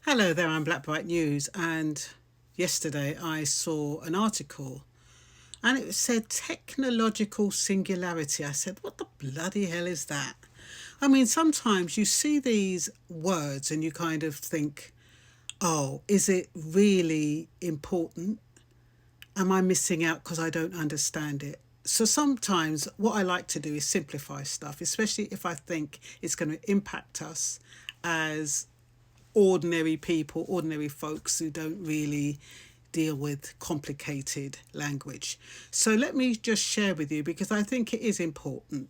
Hello there, I'm Black Bright News, and yesterday I saw an article and it said technological singularity. I said, what the bloody hell is that? I mean, sometimes you see these words and you kind of think, oh, is it really important? Am I missing out because I don't understand it? So sometimes what I like to do is simplify stuff, especially if I think it's going to impact us as ordinary people, ordinary folks who don't really deal with complicated language. So let me just share with you because I think it is important.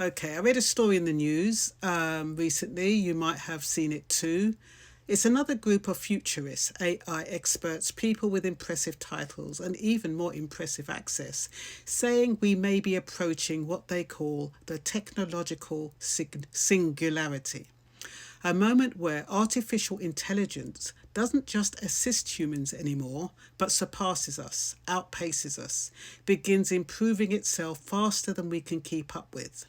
Okay, I read a story in the news recently. You might have seen it too. It's another group of futurists, AI experts, people with impressive titles and even more impressive access, saying we may be approaching what they call the technological singularity, a moment where artificial intelligence doesn't just assist humans anymore, but surpasses us, outpaces us, begins improving itself faster than we can keep up with.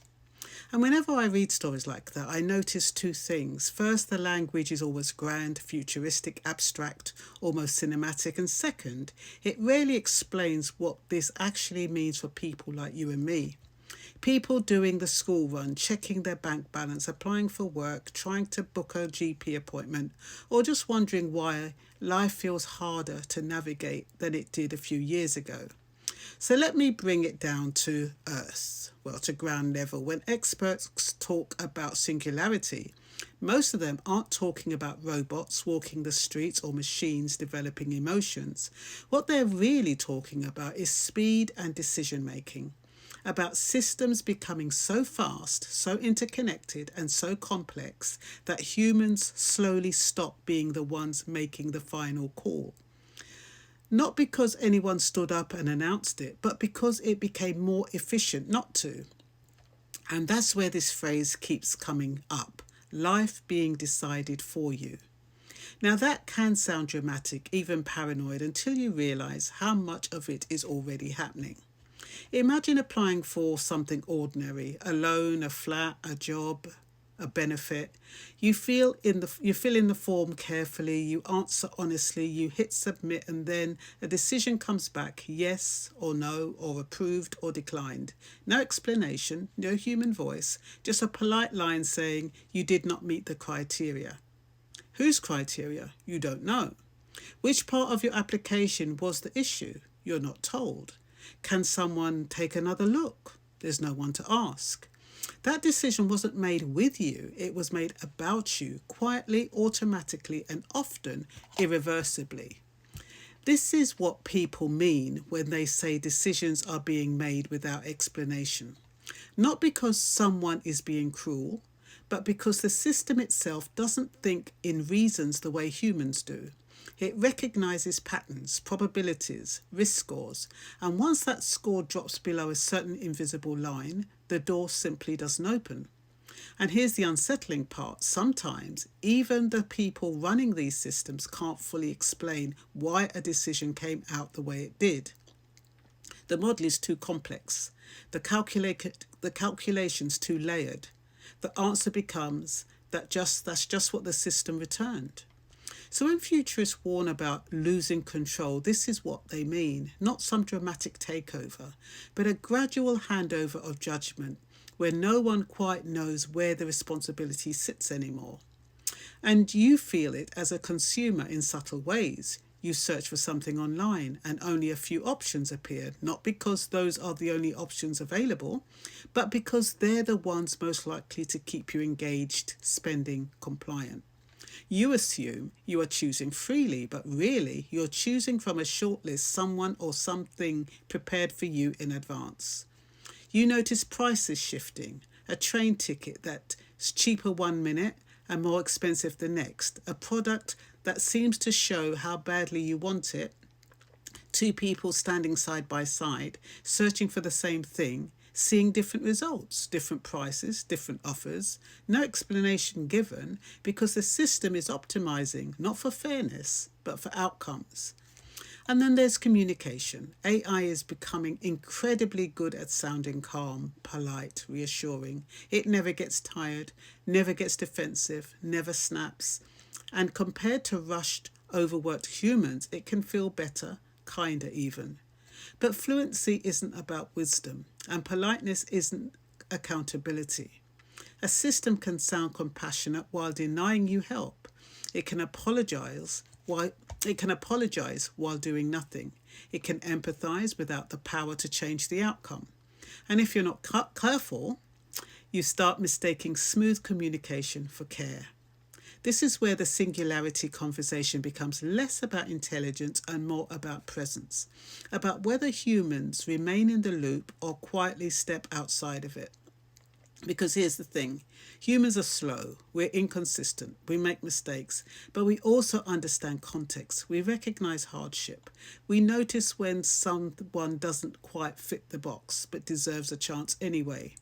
And whenever I read stories like that, I notice two things. First, the language is always grand, futuristic, abstract, almost cinematic. And second, it rarely explains what this actually means for people like you and me. People doing the school run, checking their bank balance, applying for work, trying to book a GP appointment, or just wondering why life feels harder to navigate than it did a few years ago. So let me bring it down to earth, well, to ground level. When experts talk about singularity, most of them aren't talking about robots walking the streets or machines developing emotions. What they're really talking about is speed and decision making, about systems becoming so fast, so interconnected, and so complex that humans slowly stop being the ones making the final call. Not because anyone stood up and announced it, but because it became more efficient not to. And that's where this phrase keeps coming up, life being decided for you. Now, that can sound dramatic, even paranoid, until you realise how much of it is already happening. Imagine applying for something ordinary, a loan, a flat, a job, a benefit. You fill in the form carefully, you answer honestly, you hit submit, and then a decision comes back, yes or no, or approved or declined. No explanation, no human voice, just a polite line saying you did not meet the criteria. Whose criteria? You don't know. Which part of your application was the issue? You're not told. Can someone take another look? There's no one to ask. That decision wasn't made with you, it was made about you, quietly, automatically, and often irreversibly. This is what people mean when they say decisions are being made without explanation. Not because someone is being cruel, but because the system itself doesn't think in reasons the way humans do. It recognizes patterns, probabilities, risk scores, and once that score drops below a certain invisible line, the door simply doesn't open. And here's the unsettling part. Sometimes even the people running these systems can't fully explain why a decision came out the way it did. The model is too complex, the calculations too layered. The answer becomes that's just what the system returned. So when futurists warn about losing control, this is what they mean. Not some dramatic takeover, but a gradual handover of judgment where no one quite knows where the responsibility sits anymore. And you feel it as a consumer in subtle ways. You search for something online and only a few options appear, not because those are the only options available, but because they're the ones most likely to keep you engaged, spending, compliant. You assume you are choosing freely, but really you're choosing from a shortlist someone or something prepared for you in advance. You notice prices shifting, a train ticket that's cheaper 1 minute and more expensive the next, a product that seems to show how badly you want it, two people standing side by side, searching for the same thing, seeing different results, different prices, different offers, no explanation given because the system is optimizing not for fairness, but for outcomes. And then there's communication. AI is becoming incredibly good at sounding calm, polite, reassuring. It never gets tired, never gets defensive, never snaps. And compared to rushed, overworked humans, it can feel better, kinder even. But fluency isn't about wisdom, and politeness isn't accountability. A system can sound compassionate while denying you help. It can apologize while doing nothing. It can empathize without the power to change the outcome. And if you're not careful, you start mistaking smooth communication for care. This is where the singularity conversation becomes less about intelligence and more about presence, about whether humans remain in the loop or quietly step outside of it. Because here's the thing, humans are slow, we're inconsistent, we make mistakes, but we also understand context. We recognize hardship. We notice when someone doesn't quite fit the box but deserves a chance anyway.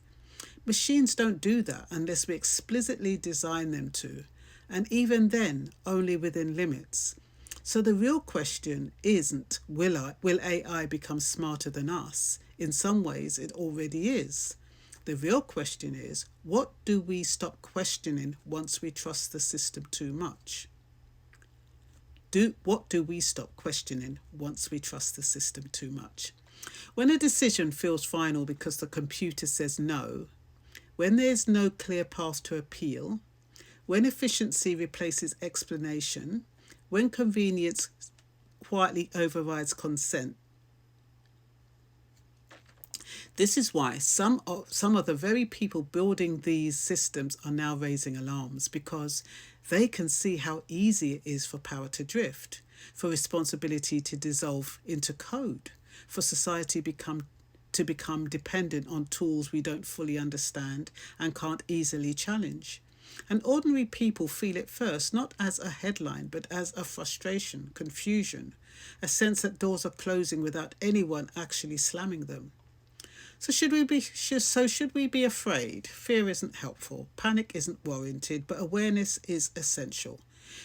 Machines don't do that unless we explicitly design them to, and even then, only within limits. So the real question isn't, will AI become smarter than us? In some ways, it already is. The real question is, what do we stop questioning once we trust the system too much? What do we stop questioning once we trust the system too much? When a decision feels final because the computer says no, when there's no clear path to appeal, when efficiency replaces explanation, when convenience quietly overrides consent. This is why some of the very people building these systems are now raising alarms, because they can see how easy it is for power to drift, for responsibility to dissolve into code, for society to become dependent on tools we don't fully understand and can't easily challenge. And ordinary people feel it first, not as a headline, but as a frustration, confusion, a sense that doors are closing without anyone actually slamming them. So should we be afraid? Fear isn't helpful. Panic isn't warranted, but awareness is essential.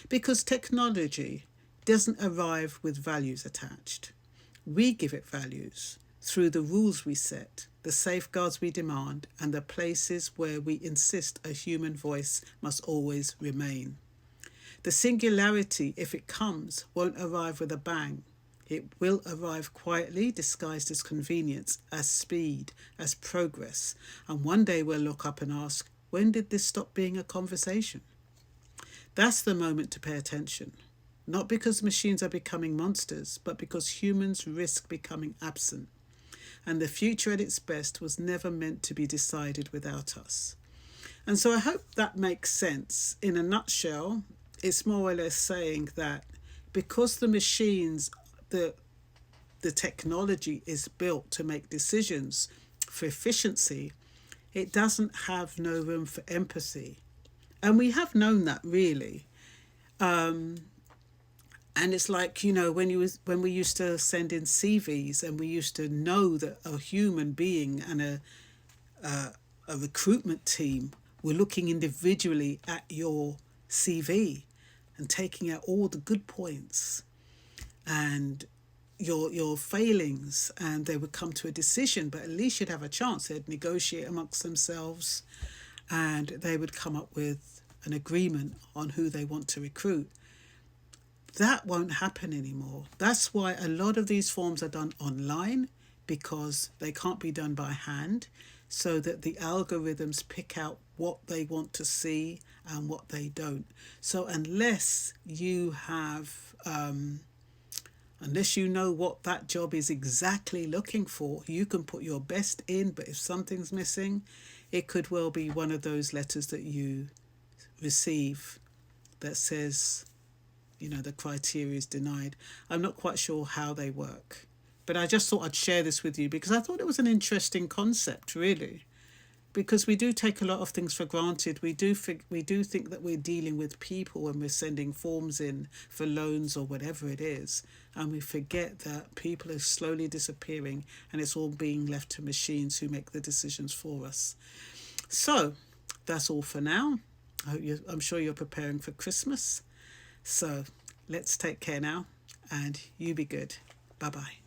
Because technology doesn't arrive with values attached. We give it values through the rules we set, the safeguards we demand, and the places where we insist a human voice must always remain. The singularity, if it comes, won't arrive with a bang. It will arrive quietly, disguised as convenience, as speed, as progress. And one day we'll look up and ask, when did this stop being a conversation? That's the moment to pay attention. Not because machines are becoming monsters, but because humans risk becoming absent. And the future at its best was never meant to be decided without us. And so I hope that makes sense. In a nutshell, it's more or less saying that because the machines, the technology is built to make decisions for efficiency, it doesn't have no room for empathy. And we have known that, really. And it's like, when we used to send in CVs and we used to know that a human being and a recruitment team were looking individually at your CV and taking out all the good points and your failings, and they would come to a decision, but at least you'd have a chance. They'd negotiate amongst themselves and they would come up with an agreement on who they want to recruit. That won't happen anymore. That's why a lot of these forms are done online, because they can't be done by hand, so that the algorithms pick out what they want to see and what they don't. So unless you know what that job is exactly looking for, you can put your best in, but if something's missing, it could well be one of those letters that you receive that says, the criteria is denied. I'm not quite sure how they work, but I just thought I'd share this with you because I thought it was an interesting concept, really, because we do take a lot of things for granted. We do think that we're dealing with people when we're sending forms in for loans or whatever it is, and we forget that people are slowly disappearing and it's all being left to machines who make the decisions for us. So that's all for now. I'm sure you're preparing for Christmas. So let's take care now, and you be good. Bye-bye.